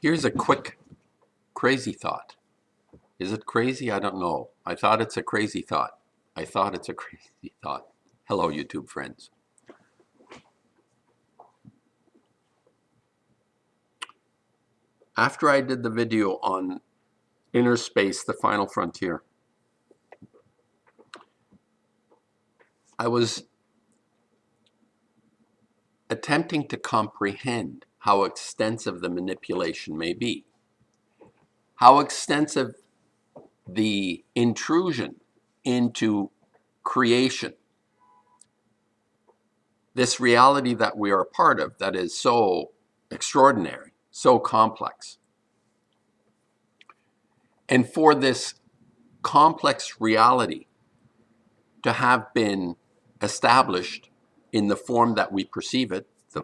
Here's a quick, crazy thought. Is it crazy? I don't know. I thought it's a crazy thought. I thought it's a crazy thought. Hello, YouTube friends. After I did the video on Inner Space, the Final Frontier, I was attempting to comprehend how extensive the manipulation may be, how extensive the intrusion into creation, this reality that we are a part of that is so extraordinary, so complex. And for this complex reality to have been established in the form that we perceive it, the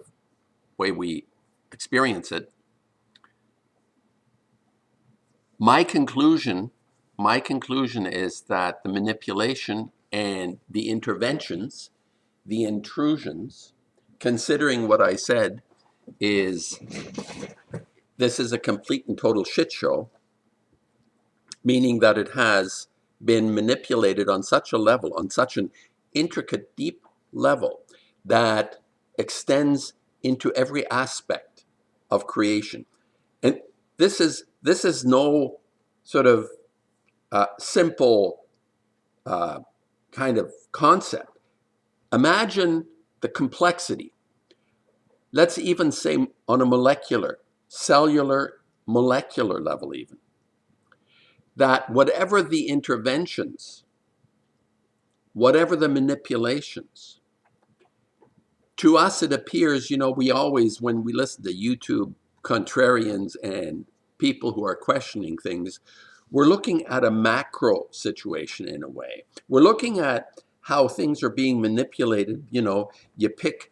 way we experience it, my conclusion is that the manipulation and the interventions, the intrusions, considering what I said is this is a complete and total shit show, meaning that it has been manipulated on such a level, on such an intricate, deep level that extends into every aspect of creation. And this is no sort of simple kind of concept. Imagine the complexity. Let's even say on a molecular, cellular, molecular level even, that whatever the interventions, whatever the manipulations, to us it appears, we always, when we listen to YouTube contrarians and people who are questioning things, we're looking at a macro situation in a way. We're looking at how things are being manipulated. You pick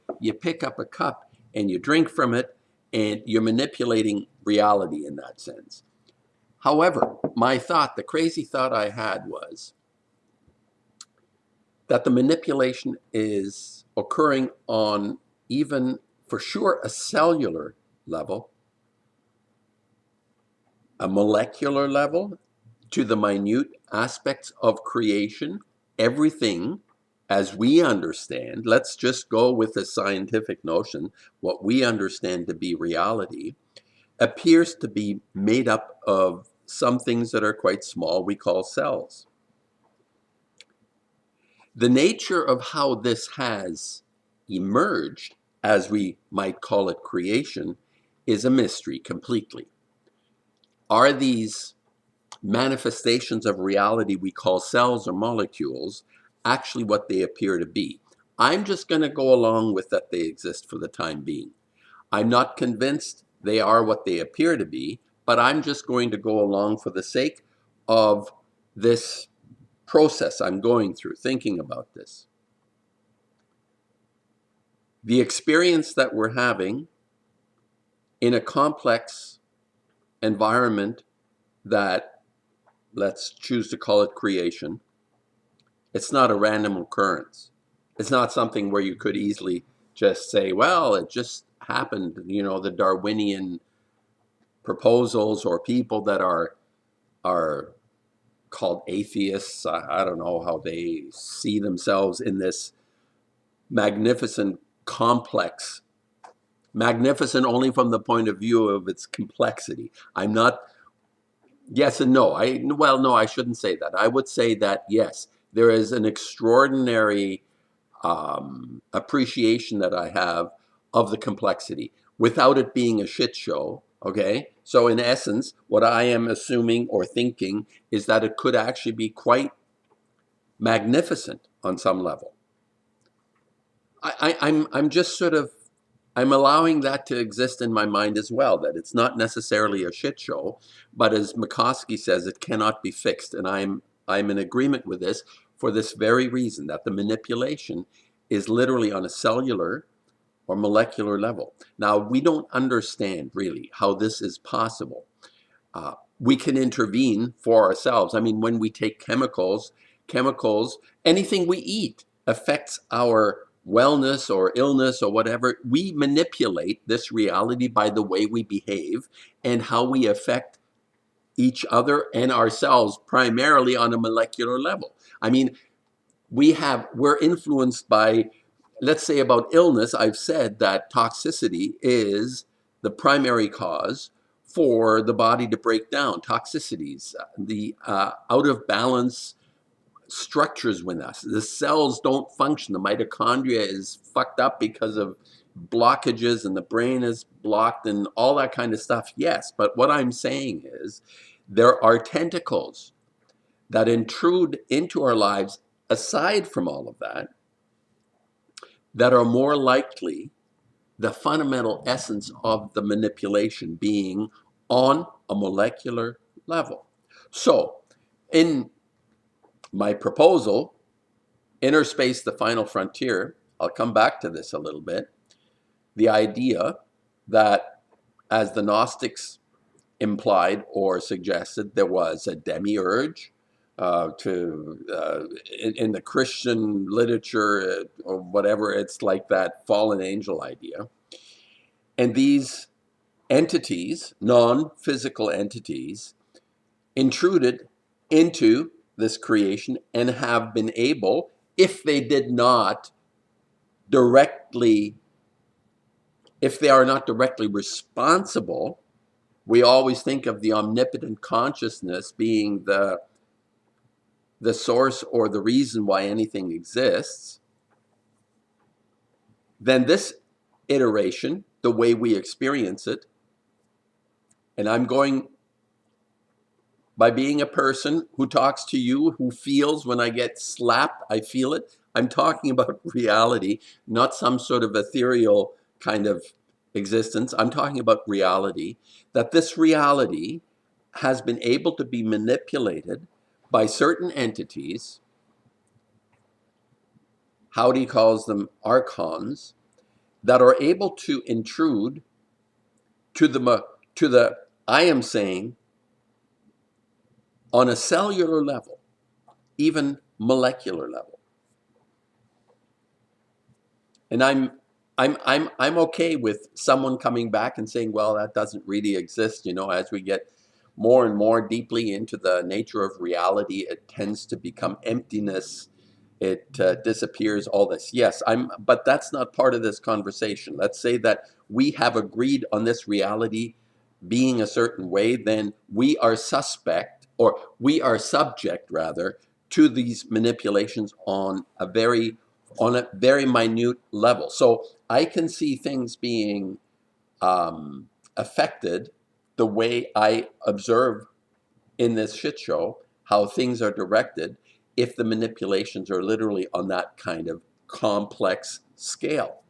up a cup and you drink from it, and you're manipulating reality in that sense. However, the crazy thought I had was that the manipulation is occurring on even, for sure, a cellular level, a molecular level, to the minute aspects of creation. Everything, as we understand, let's just go with the scientific notion, what we understand to be reality, appears to be made up of some things that are quite small, we call cells. The nature of how this has emerged, as we might call it creation, is a mystery completely. Are these manifestations of reality we call cells or molecules actually what they appear to be? I'm just going to go along with that they exist for the time being. I'm not convinced they are what they appear to be, but I'm just going to go along for the sake of this process I'm going through, thinking about this. The experience that we're having in a complex environment that, let's choose to call it creation, it's not a random occurrence. It's not something where you could easily just say, well, it just happened. The Darwinian proposals, or people that are called atheists, I don't know how they see themselves in this magnificent complex, magnificent only from the point of view of its complexity. I'm not, yes and no. No, I shouldn't say that. I would say that, yes, there is an extraordinary appreciation that I have of the complexity without it being a shit show. Okay. So in essence, what I am assuming or thinking is that it could actually be quite magnificent on some level. I'm just sort of, I'm allowing that to exist in my mind as well, that it's not necessarily a shit show, but as McCoskey says, it cannot be fixed. And I'm in agreement with this for this very reason, that the manipulation is literally on a cellular or molecular level. Now, we don't understand really how this is possible. We can intervene for ourselves. I mean, when we take chemicals, anything we eat affects our wellness or illness or whatever. We manipulate this reality by the way we behave and how we affect each other and ourselves, primarily on a molecular level. I mean, we're influenced by, let's say about illness, I've said that toxicity is the primary cause for the body to break down. Toxicities, the out of balance structures with us. The cells don't function. The mitochondria is fucked up because of blockages and the brain is blocked and all that kind of stuff. Yes, but what I'm saying is there are tentacles that intrude into our lives aside from all of that, that are more likely the fundamental essence of the manipulation being on a molecular level. So, in my proposal, Inner Space, the Final Frontier, I'll come back to this a little bit. The idea that, as the Gnostics implied or suggested, there was a demiurge. In the Christian literature or whatever, it's like that fallen angel idea. And these entities, non-physical entities, intruded into this creation and have been able, if they did not directly, if they are not directly responsible, we always think of the omnipotent consciousness being the source or the reason why anything exists, then this iteration, the way we experience it, and I'm going by being a person who talks to you, who feels when I get slapped, I feel it. I'm talking about reality, not some sort of ethereal kind of existence. I'm talking about reality, that this reality has been able to be manipulated by certain entities. Howdy calls them archons, that are able to intrude to the I am saying, on a cellular level, even molecular level. And I'm okay with someone coming back and saying, well, that doesn't really exist. You know, as we get more and more deeply into the nature of reality, it tends to become emptiness. It disappears, all this. Yes, but that's not part of this conversation. Let's say that we have agreed on this reality being a certain way, then we are suspect, or we are subject rather, to these manipulations on a very minute level. So I can see things being affected the way I observe in this shit show, how things are directed, if the manipulations are literally on that kind of complex scale.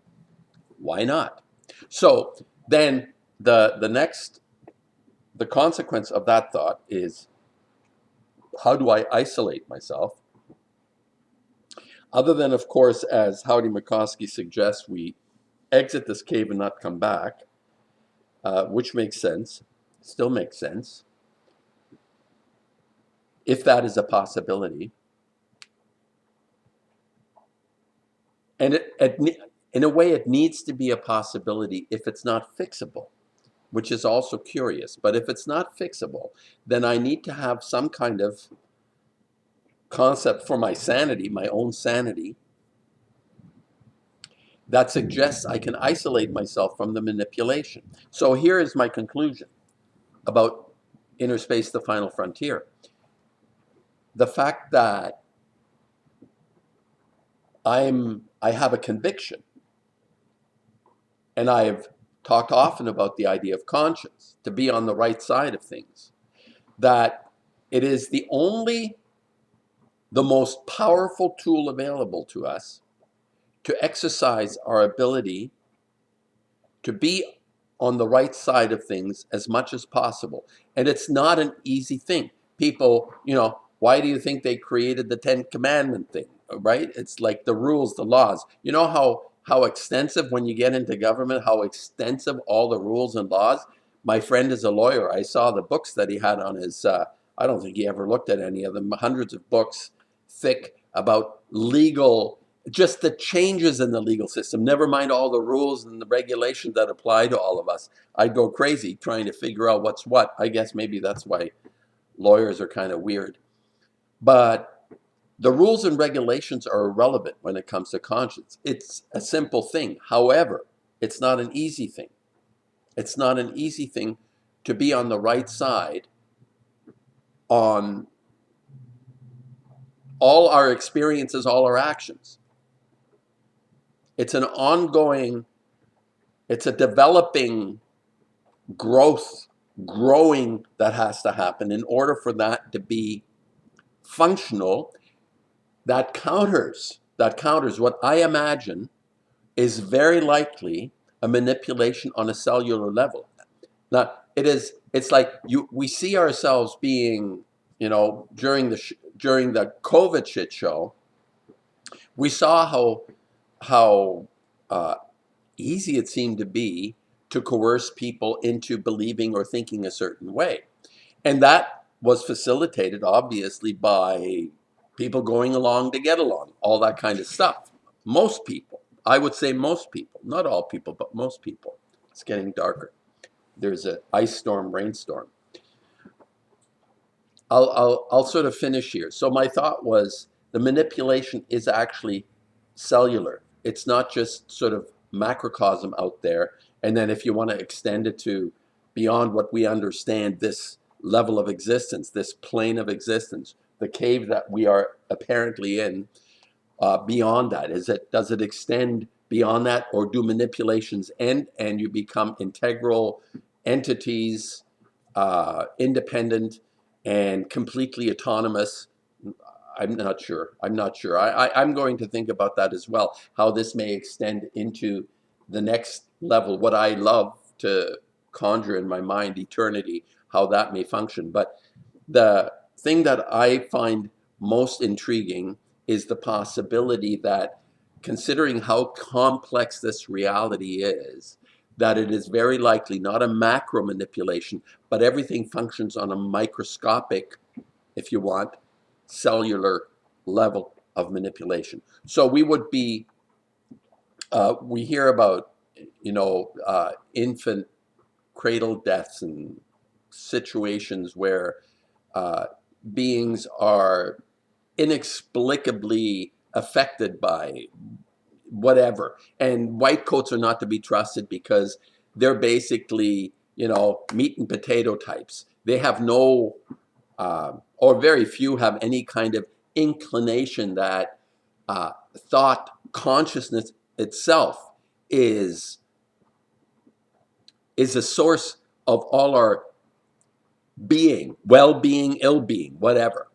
Why not? So then the consequence of that thought is, how do I isolate myself? Other than, of course, as Howdy McCoskey suggests, we exit this cave and not come back, which makes sense, still makes sense, if that is a possibility. And in a way, it needs to be a possibility if it's not fixable, which is also curious. But if it's not fixable, then I need to have some kind of concept for my sanity, my own sanity, that suggests I can isolate myself from the manipulation. So here is my conclusion about Inner Space, the Final Frontier. The fact that I have a conviction, and I've talked often about the idea of conscience, to be on the right side of things, that it is the most powerful tool available to us to exercise our ability to be on the right side of things as much as possible. And it's not an easy thing. People, why do you think they created the 10 Commandment thing, right? It's like the rules, the laws. You know how extensive, when you get into government, how extensive all the rules and laws? My friend is a lawyer. I saw the books that he had on his, I don't think he ever looked at any of them, hundreds of books thick about legal just the changes in the legal system, never mind all the rules and the regulations that apply to all of us. I'd go crazy trying to figure out what's what. I guess maybe that's why lawyers are kind of weird. But the rules and regulations are irrelevant when it comes to conscience. It's a simple thing. However, it's not an easy thing. It's not an easy thing to be on the right side on all our experiences, all our actions. It's an ongoing, it's a developing growing that has to happen in order for that to be functional. That counters what I imagine is very likely a manipulation on a cellular level. Now, it's like we see ourselves being, during the COVID shit show, we saw how easy it seemed to be to coerce people into believing or thinking a certain way. And that was facilitated, obviously, by people going along to get along, all that kind of stuff. Most people, I would say most people, not all people, but most people. It's getting darker. There's an ice storm, rainstorm. I'll sort of finish here. So my thought was the manipulation is actually cellular. It's not just sort of macrocosm out there. And then if you want to extend it to beyond what we understand, this level of existence, this plane of existence, the cave that we are apparently in, beyond that, does it extend beyond that, or do manipulations end and you become integral entities, independent and completely autonomous? I'm not sure. I'm going to think about that as well, how this may extend into the next level, what I love to conjure in my mind, eternity, how that may function. But the thing that I find most intriguing is the possibility that, considering how complex this reality is, that it is very likely not a macro manipulation, but everything functions on a microscopic, if you want, cellular level of manipulation. So we would be, we hear about, infant cradle deaths and situations where beings are inexplicably affected by whatever. And white coats are not to be trusted because they're basically, meat and potato types. They have no, or very few have any kind of inclination that thought consciousness itself is a source of all our being, well-being, ill-being, whatever.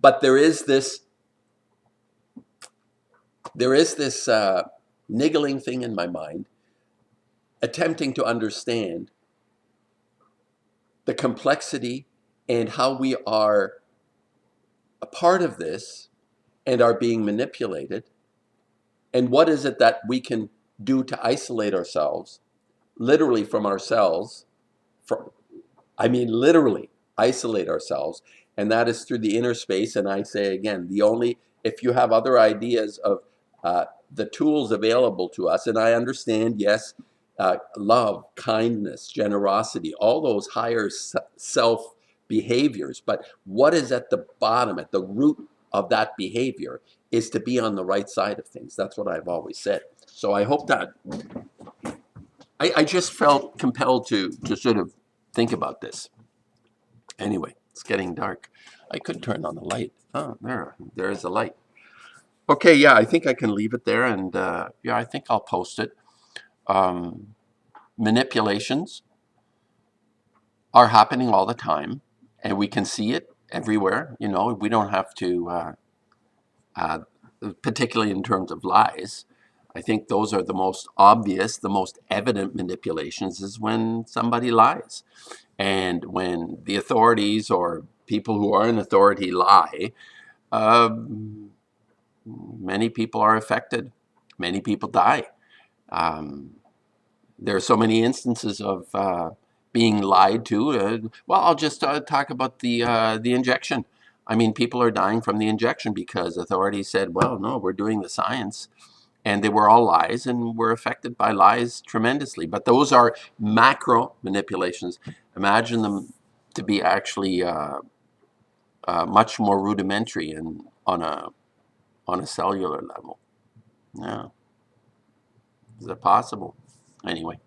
But there is this niggling thing in my mind, attempting to understand the complexity and how we are a part of this and are being manipulated, and what is it that we can do to isolate ourselves, literally from ourselves, from, I mean literally isolate ourselves, and that is through the inner space. And I say again, if you have other ideas of the tools available to us, and I understand, yes, love, kindness, generosity, all those higher self behaviors, but what is at the bottom, at the root of that behavior, is to be on the right side of things. That's what I've always said. So I hope that I just felt compelled to sort of think about this. Anyway, it's getting dark. I could turn on the light. Oh, there's a light. Okay, yeah, I think I can leave it there, and yeah, I think I'll post it. Manipulations are happening all the time, and we can see it everywhere. We don't have to, particularly in terms of lies. I think those are the most obvious, the most evident manipulations is when somebody lies. And when the authorities or people who are in authority lie, many people are affected. Many people die. There are so many instances of being lied to. Well, I'll just talk about the injection. I mean, people are dying from the injection because authorities said, well, no, we're doing the science. And they were all lies, and we're affected by lies tremendously. But those are macro manipulations. Imagine them to be actually much more rudimentary and on a cellular level. Yeah, is it possible? Anyway.